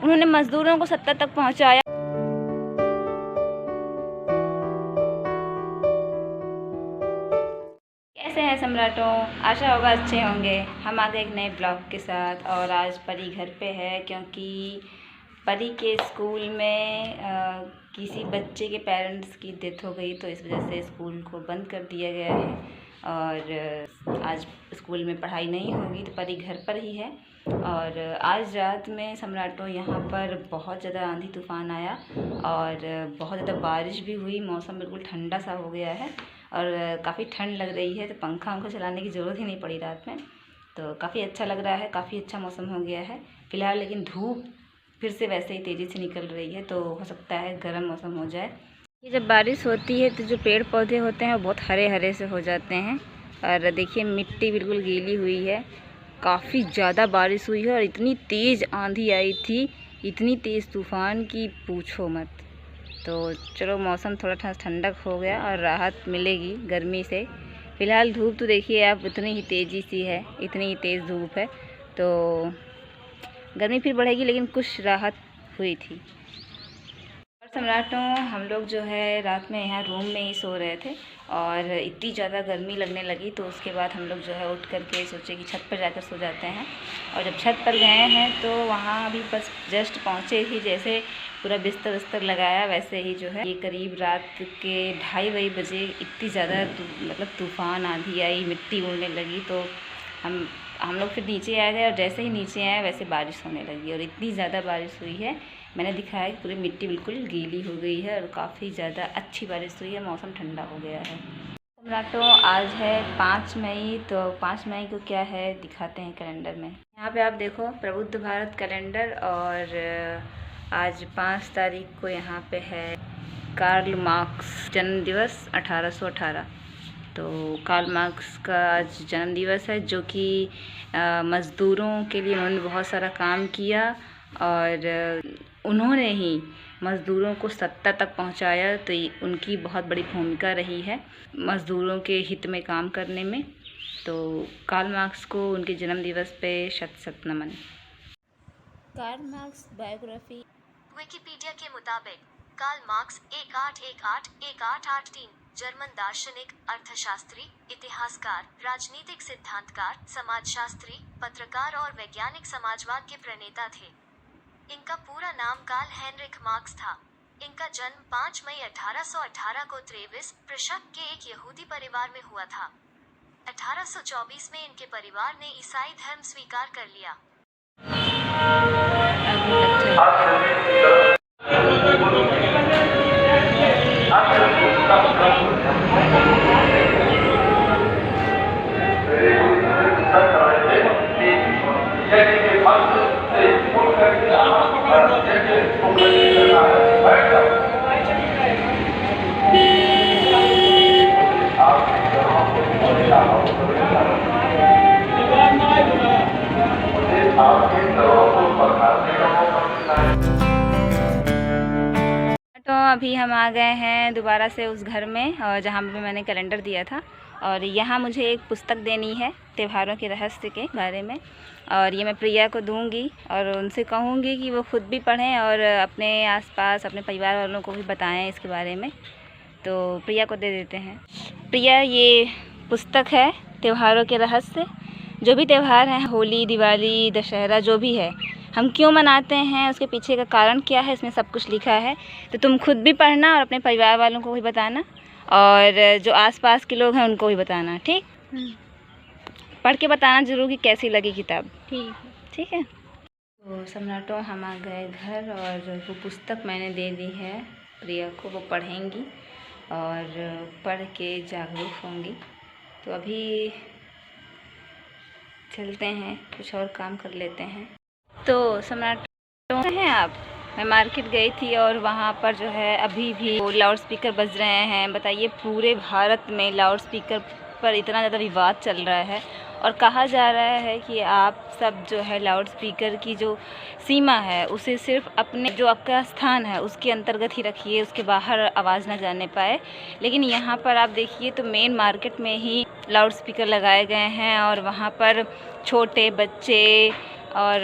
उन्होंने मज़दूरों को सत्ता तक पहुंचाया। कैसे हैं सम्राटों, आशा होगा अच्छे होंगे। हम आ गए एक नए ब्लॉग के साथ और आज परी घर पे है क्योंकि परी के स्कूल में किसी बच्चे के पेरेंट्स की डेथ हो गई, तो इस वजह से स्कूल को बंद कर दिया गया है और आज स्कूल में पढ़ाई नहीं होगी, तो परी घर पर ही है। और आज रात में सम्राटों यहाँ पर बहुत ज़्यादा आंधी तूफ़ान आया और बहुत ज़्यादा बारिश भी हुई। मौसम बिल्कुल ठंडा सा हो गया है और काफ़ी ठंड लग रही है, तो पंखा चलाने की ज़रूरत ही नहीं पड़ी रात में, तो काफ़ी अच्छा लग रहा है, काफ़ी अच्छा मौसम हो गया है फ़िलहाल। लेकिन धूप फिर से वैसे ही तेज़ी से निकल रही है, तो हो सकता है गर्म मौसम हो जाए। ये जब बारिश होती है तो जो पेड़ पौधे होते हैं वो बहुत हरे हरे से हो जाते हैं। और देखिए मिट्टी बिल्कुल गीली हुई है, काफ़ी ज़्यादा बारिश हुई है और इतनी तेज़ आंधी आई थी, इतनी तेज़ तूफ़ान की पूछो मत। तो चलो मौसम थोड़ा ठंडक हो गया और राहत मिलेगी गर्मी से। फ़िलहाल धूप तो देखिए आप इतनी ही तेज़ी सी है, इतनी ही तेज़ धूप है, तो गर्मी फिर बढ़ेगी, लेकिन कुछ राहत हुई थी। और सम्राटों हम लोग जो है रात में यहाँ रूम में ही सो रहे थे और इतनी ज़्यादा गर्मी लगने लगी, तो उसके बाद हम लोग जो है उठ करके सोचे कि छत पर जाकर सो जाते हैं। और जब छत पर गए हैं तो वहाँ भी बस जस्ट पहुँचे ही, जैसे पूरा बिस्तर विस्तर लगाया वैसे ही जो है ये करीब रात के 2:30 बजे इतनी ज़्यादा मतलब तूफ़ान आंधी आई, मिट्टी उड़ने लगी, तो हम लोग फिर नीचे आ गए और जैसे ही नीचे आए वैसे बारिश होने लगी और इतनी ज़्यादा बारिश हुई है, मैंने दिखाया कि पूरी मिट्टी बिल्कुल गीली हो गई है और काफ़ी ज़्यादा अच्छी बारिश हुई है, मौसम ठंडा हो गया है। सम्राटों आज है 5 मई, तो 5 मई को क्या है दिखाते हैं कैलेंडर में। यहाँ पे आप देखो प्रबुद्ध भारत कैलेंडर, और आज 5 तारीख को यहाँ पे है कार्ल मार्क्स जन्म दिवस 1818। तो कार्ल मार्क्स का आज जन्म दिवस है, जो कि मज़दूरों के लिए उन्होंने बहुत सारा काम किया और उन्होंने ही मज़दूरों को सत्ता तक पहुंचाया, तो उनकी बहुत बड़ी भूमिका रही है मज़दूरों के हित में काम करने में। तो कार्ल मार्क्स को उनके जन्म दिवस पे शत शत नमन। Karl Marx biography. विकिपीडिया के मुताबिक कार्ल मार्क्स 1818-1883 जर्मन दार्शनिक, अर्थशास्त्री, इतिहासकार, राजनीतिक सिद्धांतकार, समाजशास्त्री, पत्रकार और वैज्ञानिक समाजवाद के प्रणेता थे। इनका पूरा नाम कार्ल हेनरिक मार्क्स था। इनका जन्म 5 मई 1818 को त्रेविस, प्रशक के एक यहूदी परिवार में हुआ था। 1824 में इनके परिवार ने ईसाई धर्म स्वीकार कर लिया। तो अभी हम आ गए हैं दोबारा से उस घर में और जहाँ पे मैंने कैलेंडर दिया था, और यहाँ मुझे एक पुस्तक देनी है त्योहारों के रहस्य के बारे में, और ये मैं प्रिया को दूंगी और उनसे कहूँगी कि वो खुद भी पढ़ें और अपने आसपास अपने परिवार वालों को भी बताएं इसके बारे में। तो प्रिया को दे देते हैं। प्रिया, ये पुस्तक है त्योहारों के रहस्य। जो भी त्यौहार हैं, होली, दिवाली, दशहरा, जो भी है, हम क्यों मनाते हैं, उसके पीछे का कारण क्या है, इसमें सब कुछ लिखा है। तो तुम खुद भी पढ़ना और अपने परिवार वालों को भी बताना, और जो आसपास के लोग हैं उनको भी बताना, ठीक? पढ़ के बताना जरूर कि कैसी लगी किताब। ठीक है। तो सम्राटों हम आ गए घर और वो पुस्तक मैंने दे दी है प्रिया को, वो पढ़ेंगी और पढ़ के जागरूक होंगी। तो अभी चलते हैं, कुछ और काम कर लेते हैं। तो सम्राटों हैं आप, मैं मार्केट गई थी और वहाँ पर जो है अभी भी लाउड स्पीकर बज रहे हैं। बताइए, पूरे भारत में लाउड स्पीकर पर इतना ज़्यादा विवाद चल रहा है और कहा जा रहा है कि आप सब जो है लाउड स्पीकर की जो सीमा है उसे सिर्फ अपने जो आपका स्थान है उसके अंतर्गत ही रखिए, उसके बाहर आवाज़ ना जाने पाए। लेकिन यहाँ पर आप देखिए तो मेन मार्केट में ही लाउड स्पीकर लगाए गए हैं और वहाँ पर छोटे बच्चे और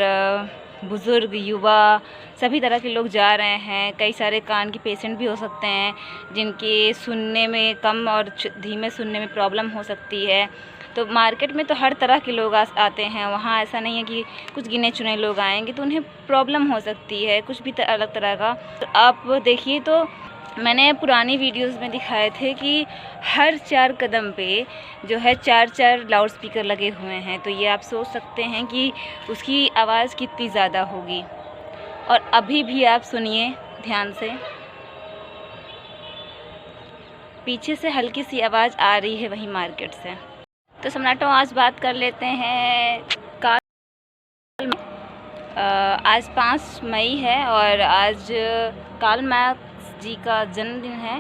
बुज़ुर्ग, युवा सभी तरह के लोग जा रहे हैं। कई सारे कान के पेशेंट भी हो सकते हैं जिनके सुनने में कम और धीमे सुनने में प्रॉब्लम हो सकती है। तो मार्केट में तो हर तरह के लोग आते हैं। वहाँ ऐसा नहीं है कि कुछ गिने चुने लोग आएंगे, तो उन्हें प्रॉब्लम हो सकती है कुछ भी अलग तरह का। तो आप देखिए, तो मैंने पुरानी वीडियोस में दिखाए थे कि हर 4 कदम पे जो है 4-4 लाउड स्पीकर लगे हुए हैं। तो ये आप सोच सकते हैं कि उसकी आवाज़ कितनी ज़्यादा होगी। और अभी भी आप सुनिए ध्यान से, पीछे से हल्की सी आवाज़ आ रही है वही मार्केट से। तो सम्राटों, आज बात कर लेते हैं आज 5 मई है और आज कार्ल मार्क्स जी का जन्मदिन है।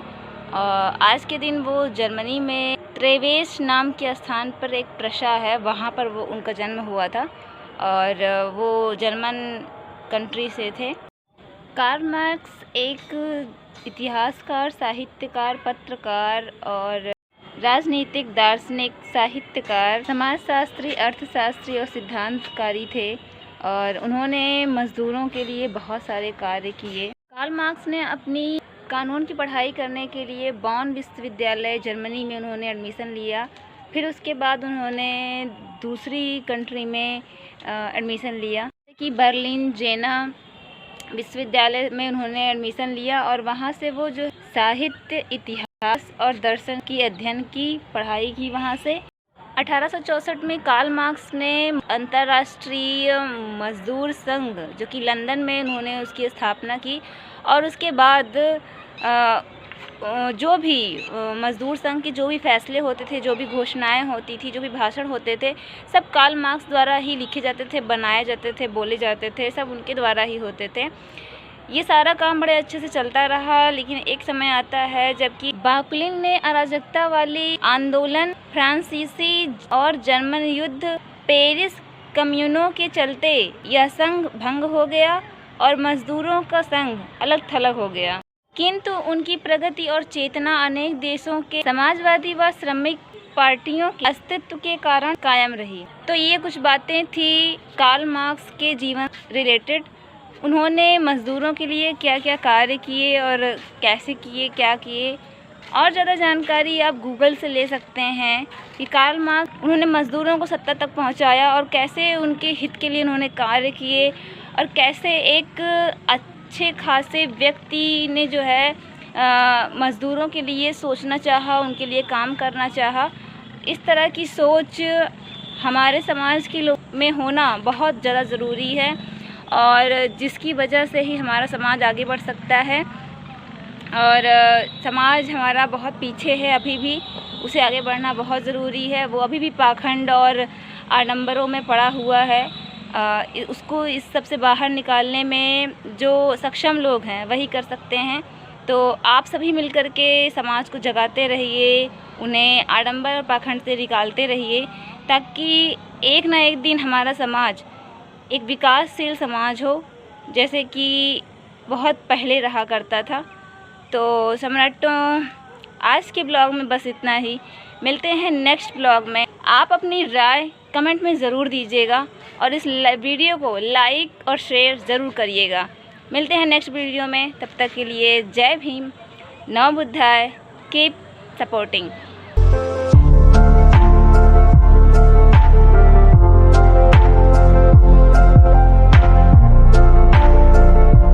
और आज के दिन वो जर्मनी में ट्रेवेस नाम के स्थान पर एक प्रशा है, वहाँ पर वो उनका जन्म हुआ था और वो जर्मन कंट्री से थे। कार्ल मार्क्स एक इतिहासकार, साहित्यकार, पत्रकार और राजनीतिक, दार्शनिक, साहित्यकार, समाजशास्त्री, अर्थशास्त्री और सिद्धांतकारी थे और उन्होंने मज़दूरों के लिए बहुत सारे कार्य किए। कार्ल मार्क्स ने अपनी कानून की पढ़ाई करने के लिए बॉन विश्वविद्यालय जर्मनी में उन्होंने एडमिशन लिया। फिर उसके बाद उन्होंने दूसरी कंट्री में एडमिशन लिया कि बर्लिन जेना विश्वविद्यालय में उन्होंने एडमिशन लिया और वहाँ से वो जो साहित्य, इतिहास और दर्शन की अध्ययन की पढ़ाई की वहाँ से। 1864 में कार्ल मार्क्स ने अंतर्राष्ट्रीय मज़दूर संघ, जो कि लंदन में उन्होंने उसकी स्थापना की और उसके बाद जो भी मज़दूर संघ के जो भी फैसले होते थे, जो भी घोषणाएं होती थी, जो भी भाषण होते थे, सब कार्ल मार्क्स द्वारा ही लिखे जाते थे, बनाए जाते थे, बोले जाते थे, सब उनके द्वारा ही होते थे। ये सारा काम बड़े अच्छे से चलता रहा, लेकिन एक समय आता है जबकि बाकुलिन ने अराजकता वाली आंदोलन, फ्रांसीसी और जर्मन युद्ध, पेरिस कम्यूनों के चलते यह संघ भंग हो गया और मज़दूरों का संघ अलग थलग हो गया। किंतु उनकी प्रगति और चेतना अनेक देशों के समाजवादी व श्रमिक पार्टियों के अस्तित्व के कारण कायम रही। तो ये कुछ बातें थी कार्ल मार्क्स के जीवन रिलेटेड। उन्होंने मज़दूरों के लिए क्या क्या कार्य किए और कैसे किए, क्या किए। और ज़्यादा जानकारी आप गूगल से ले सकते हैं कि कार्ल मार्क्स उन्होंने मज़दूरों को सत्ता तक पहुंचाया और कैसे उनके हित के लिए उन्होंने कार्य किए और कैसे एक अच्छे खासे व्यक्ति ने जो है मज़दूरों के लिए सोचना चाहा, उनके लिए काम करना चाहा। इस तरह की सोच हमारे समाज के लोग में होना बहुत ज़्यादा ज़रूरी है और जिसकी वजह से ही हमारा समाज आगे बढ़ सकता है। और समाज हमारा बहुत पीछे है अभी भी, उसे आगे बढ़ना बहुत ज़रूरी है। वो अभी भी पाखंड और आडंबरों में पड़ा हुआ है। उसको इस सब से बाहर निकालने में जो सक्षम लोग हैं वही कर सकते हैं। तो आप सभी मिलकर के समाज को जगाते रहिए, उन्हें आडंबर और पाखंड से निकालते रहिए, ताकि एक ना एक दिन हमारा समाज एक विकासशील समाज हो, जैसे कि बहुत पहले रहा करता था। तो सम्राटों, आज के ब्लॉग में बस इतना ही। मिलते हैं नेक्स्ट ब्लॉग में। आप अपनी राय कमेंट में ज़रूर दीजिएगा और इस वीडियो को लाइक और शेयर ज़रूर करिएगा। मिलते हैं नेक्स्ट वीडियो में, तब तक के लिए जय भीम, नमो बुद्धाय, कीप सपोर्टिंग।